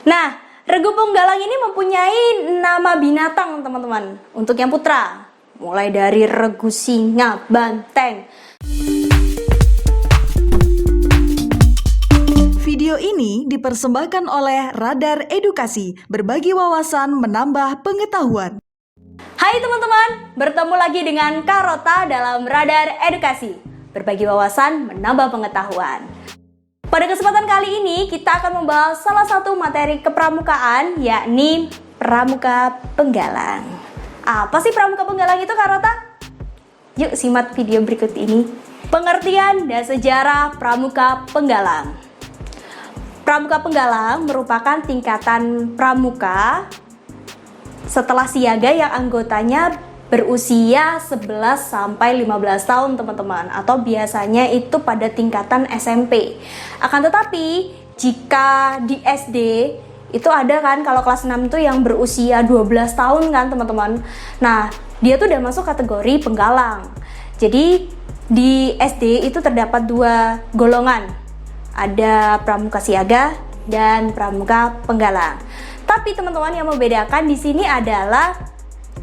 Nah, Regu Penggalang ini mempunyai nama binatang, teman-teman. Untuk yang putra, mulai dari regu singa, banteng. Video ini dipersembahkan oleh Radar Edukasi, berbagi wawasan menambah pengetahuan. Hai teman-teman, bertemu lagi dengan Karota dalam Radar Edukasi, berbagi wawasan menambah pengetahuan. Pada kesempatan kali ini kita akan membahas salah satu materi kepramukaan, yakni Pramuka Penggalang. Apa sih Pramuka Penggalang itu, Karota? Yuk simak video berikut ini. Pengertian dan sejarah Pramuka Penggalang. Pramuka Penggalang merupakan tingkatan pramuka setelah siaga yang anggotanya berusia 11 sampai 15 tahun, teman-teman, atau biasanya itu pada tingkatan SMP. Akan tetapi jika di SD itu ada kan, kalau kelas 6 itu yang berusia 12 tahun kan, teman-teman. Nah, dia tuh udah masuk kategori penggalang. Jadi di SD itu terdapat dua golongan. Ada pramuka siaga dan pramuka penggalang. Tapi teman-teman, yang membedakan di sini adalah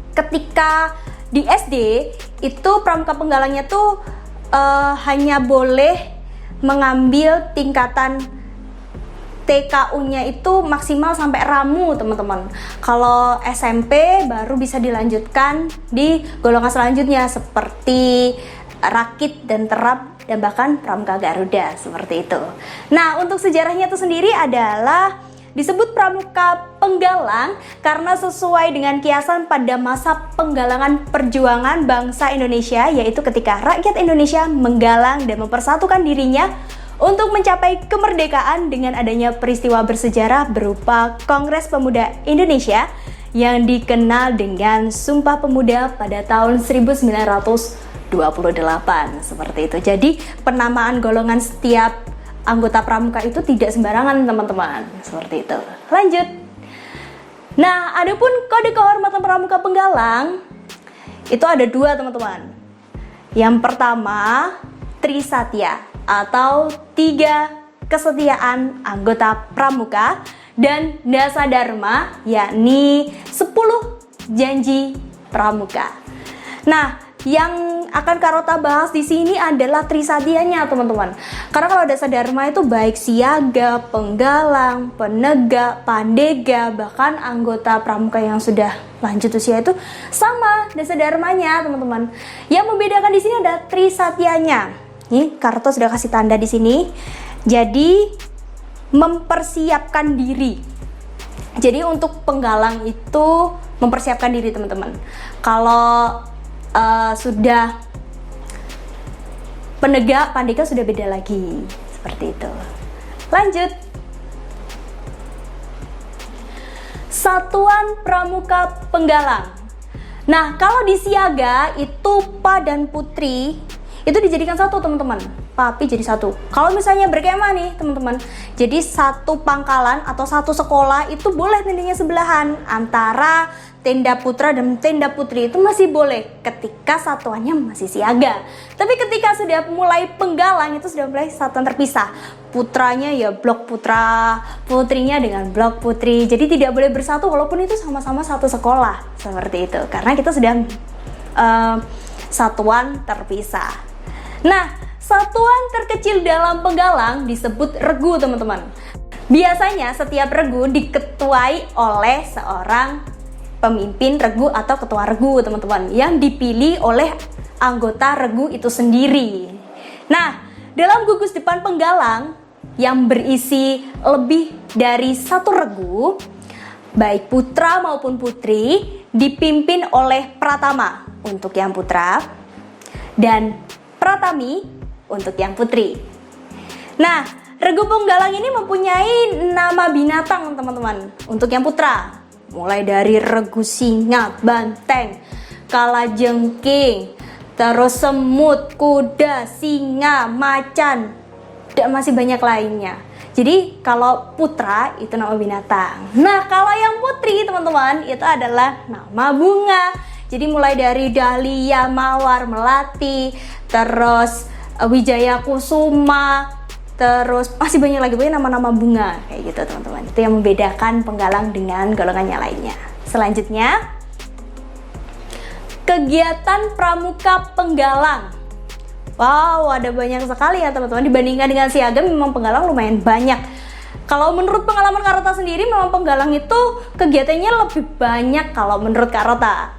ketika di SD itu pramuka penggalangnya tuh hanya boleh mengambil tingkatan TKU-nya itu maksimal sampai ramu, teman-teman. Kalau SMP baru bisa dilanjutkan di golongan selanjutnya seperti rakit dan terap dan bahkan pramuka Garuda, seperti itu. Nah, untuk sejarahnya itu sendiri adalah disebut Pramuka Penggalang karena sesuai dengan kiasan pada masa penggalangan perjuangan bangsa Indonesia, yaitu ketika rakyat Indonesia menggalang dan mempersatukan dirinya untuk mencapai kemerdekaan dengan adanya peristiwa bersejarah berupa Kongres Pemuda Indonesia yang dikenal dengan Sumpah Pemuda pada tahun 1928, seperti itu. Jadi penamaan golongan setiap anggota pramuka itu tidak sembarangan, teman-teman, seperti itu. Lanjut. Nah, adapun kode kehormatan pramuka penggalang itu ada dua, teman-teman. Yang pertama, Trisatya atau 3 kesetiaan anggota pramuka, dan Dasa Dharma yakni 10 janji pramuka. Nah, yang akan Karota bahas di sini adalah Trisatyanya, teman-teman. Karena kalau Dasa Dharma itu baik siaga, penggalang, penegak, pandega, bahkan anggota pramuka yang sudah lanjut usia itu sama Dasa Dharmanya, teman-teman. Yang membedakan di sini ada Trisatyanya. Nih, Karota sudah kasih tanda di sini. Jadi mempersiapkan diri. Jadi untuk penggalang itu mempersiapkan diri, teman-teman. Kalau sudah penegak, pandega sudah beda lagi, seperti itu. Lanjut. Satuan Pramuka Penggalang. Nah, kalau di siaga itu Pa dan Putri itu dijadikan satu, teman-teman. Papi jadi satu. Kalau misalnya berkemah nih, teman-teman, jadi satu pangkalan atau satu sekolah itu boleh tendanya sebelahan. Antara tenda putra dan tenda putri itu masih boleh ketika satuannya masih siaga. Tapi ketika sudah mulai penggalang itu sudah mulai satuan terpisah. Putranya ya blok putra, putrinya dengan blok putri. Jadi tidak boleh bersatu walaupun itu sama-sama satu sekolah, seperti itu. Karena kita sudah satuan terpisah. Nah, satuan terkecil dalam penggalang disebut regu, teman-teman. Biasanya setiap regu diketuai oleh seorang pemimpin regu atau ketua regu, teman-teman, yang dipilih oleh anggota regu itu sendiri. Nah, dalam gugus depan penggalang yang berisi lebih dari satu regu, baik putra maupun putri, dipimpin oleh pratama untuk yang putra dan pratami untuk yang putri. Nah, regu penggalang ini mempunyai nama binatang, teman-teman, untuk yang putra. Mulai dari regu singa, banteng, kalajengking, terus semut, kuda, singa, macan, dan masih banyak lainnya. Jadi kalau putra itu nama binatang. Nah, kalau yang putri, teman-teman, itu adalah nama bunga. Jadi mulai dari dahlia, mawar, melati, terus wijaya kusuma, terus masih banyak lagi pokoknya nama-nama bunga kayak gitu teman-teman. Itu yang membedakan penggalang dengan golongannya lainnya. Selanjutnya, kegiatan pramuka penggalang. Wow, ada banyak sekali ya teman-teman. Dibandingkan dengan siaga, memang penggalang lumayan banyak. Kalau menurut pengalaman Karota sendiri, memang penggalang itu kegiatannya lebih banyak kalau menurut Karota.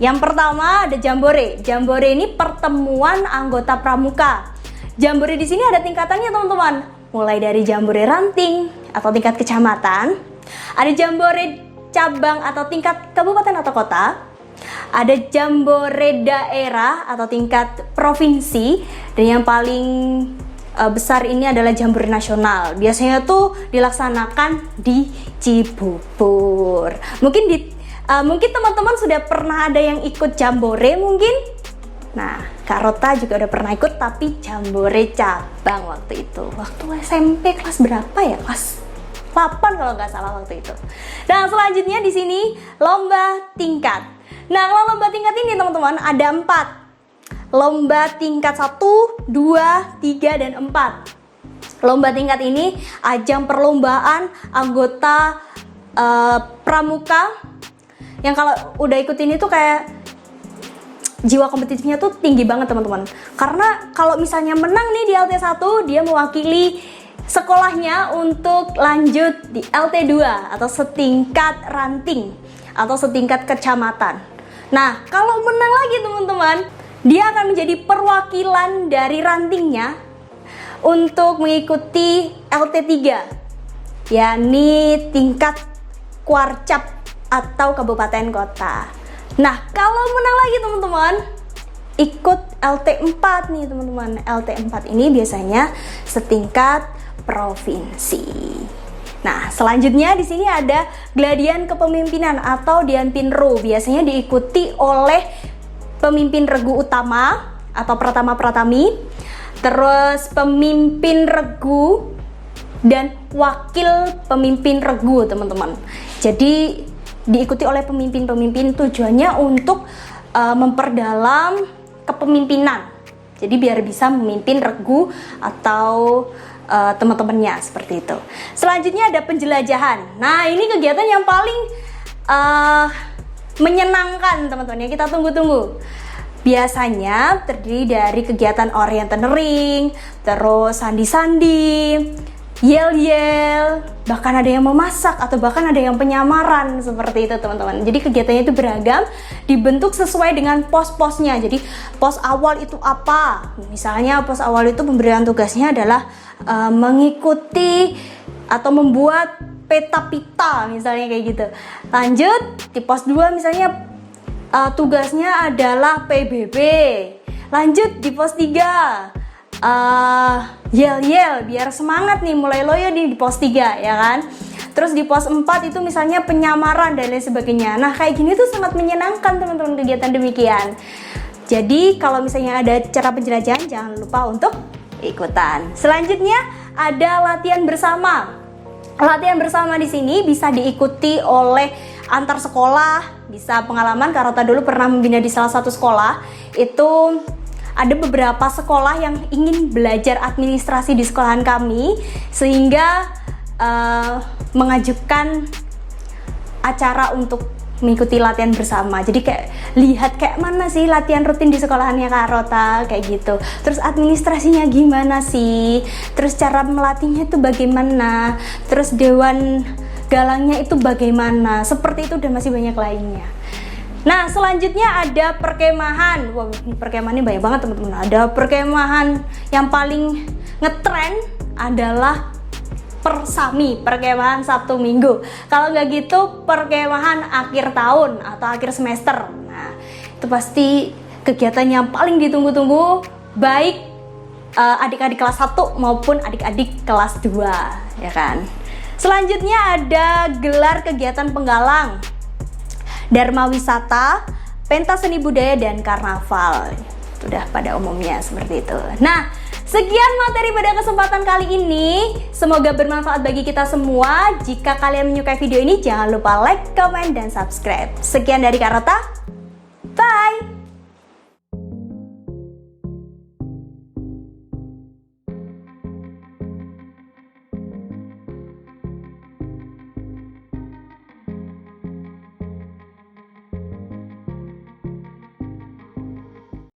Yang pertama ada jambore. Jambore ini pertemuan anggota pramuka. Jambore di sini ada tingkatannya teman-teman. Mulai dari jambore ranting atau tingkat kecamatan, ada jambore cabang atau tingkat kabupaten atau kota, ada jambore daerah atau tingkat provinsi, dan yang paling besar ini adalah jambore nasional. Biasanya tuh dilaksanakan di Cibubur. Mungkin teman-teman sudah pernah ada yang ikut jambore mungkin. Nah, Karota juga udah pernah ikut, tapi jambore cabang waktu itu. Waktu SMP kelas berapa ya? Kelas 8 kalau nggak salah waktu itu. Nah, selanjutnya di sini lomba tingkat. Nah, kalau lomba tingkat ini teman-teman ada 4. Lomba tingkat 1, 2, 3, dan 4. Lomba tingkat ini ajang perlombaan anggota pramuka yang kalau udah ikut ini tuh kayak jiwa kompetitifnya tuh tinggi banget teman-teman. Karena kalau misalnya menang nih di LT1, dia mewakili sekolahnya untuk lanjut di LT2 atau setingkat ranting atau setingkat kecamatan. Nah, kalau menang lagi teman-teman, dia akan menjadi perwakilan dari rantingnya untuk mengikuti LT3, yakni tingkat Kuarcap atau kabupaten kota. Nah, kalau menang lagi teman-teman, ikut LT4 nih teman-teman. LT4 ini biasanya setingkat provinsi. Nah, selanjutnya di sini ada gladian kepemimpinan atau Dianpinru. Biasanya diikuti oleh pemimpin regu utama atau pratama-pratami, terus pemimpin regu dan wakil pemimpin regu, teman-teman. Jadi diikuti oleh pemimpin-pemimpin, tujuannya untuk memperdalam kepemimpinan. Jadi biar bisa memimpin regu atau teman-temannya seperti itu. Selanjutnya ada penjelajahan. Nah, ini kegiatan yang paling menyenangkan teman-teman, yang kita tunggu-tunggu. Biasanya terdiri dari kegiatan orienteering, terus sandi-sandi, yel-yel, bahkan ada yang memasak atau bahkan ada yang penyamaran seperti itu teman-teman. Jadi kegiatannya itu beragam, dibentuk sesuai dengan pos-posnya. Jadi pos awal itu apa? Misalnya pos awal itu pemberian tugasnya adalah mengikuti atau membuat peta-pita misalnya kayak gitu. Lanjut di pos 2 misalnya tugasnya adalah PBB. Lanjut di pos 3 yel-yel biar semangat nih, mulai loyo di pos 3 ya kan. Terus di pos 4 itu misalnya penyamaran dan lain sebagainya. Nah, kayak gini tuh sangat menyenangkan teman-teman kegiatan demikian. Jadi kalau misalnya ada cara penjelajahan, jangan lupa untuk ikutan. Selanjutnya ada latihan bersama. Latihan bersama di sini bisa diikuti oleh antar sekolah, bisa pengalaman Karota dulu pernah membina di salah satu sekolah. Itu ada beberapa sekolah yang ingin belajar administrasi di sekolahan kami, sehingga mengajukan acara untuk mengikuti latihan bersama. Jadi kayak lihat kayak mana sih latihan rutin di sekolahannya Karota kayak gitu. Terus administrasinya gimana sih? Terus cara melatihnya itu bagaimana? Terus dewan galangnya itu bagaimana? Seperti itu dan masih banyak lainnya. Nah, selanjutnya ada perkemahan. Wah, perkemahan ini banyak banget teman-teman. Ada perkemahan yang paling ngetren adalah Persami, perkemahan Sabtu Minggu. Kalau nggak gitu, perkemahan akhir tahun atau akhir semester. Nah, itu pasti kegiatan yang paling ditunggu-tunggu, baik adik-adik kelas 1 maupun adik-adik kelas 2, ya kan. Selanjutnya ada gelar kegiatan penggalang, Dharma Wisata, pentas seni budaya, dan karnaval. Sudah pada umumnya seperti itu. Nah, sekian materi pada kesempatan kali ini. Semoga bermanfaat bagi kita semua. Jika kalian menyukai video ini, jangan lupa like, comment, dan subscribe. Sekian dari Karota. Bye!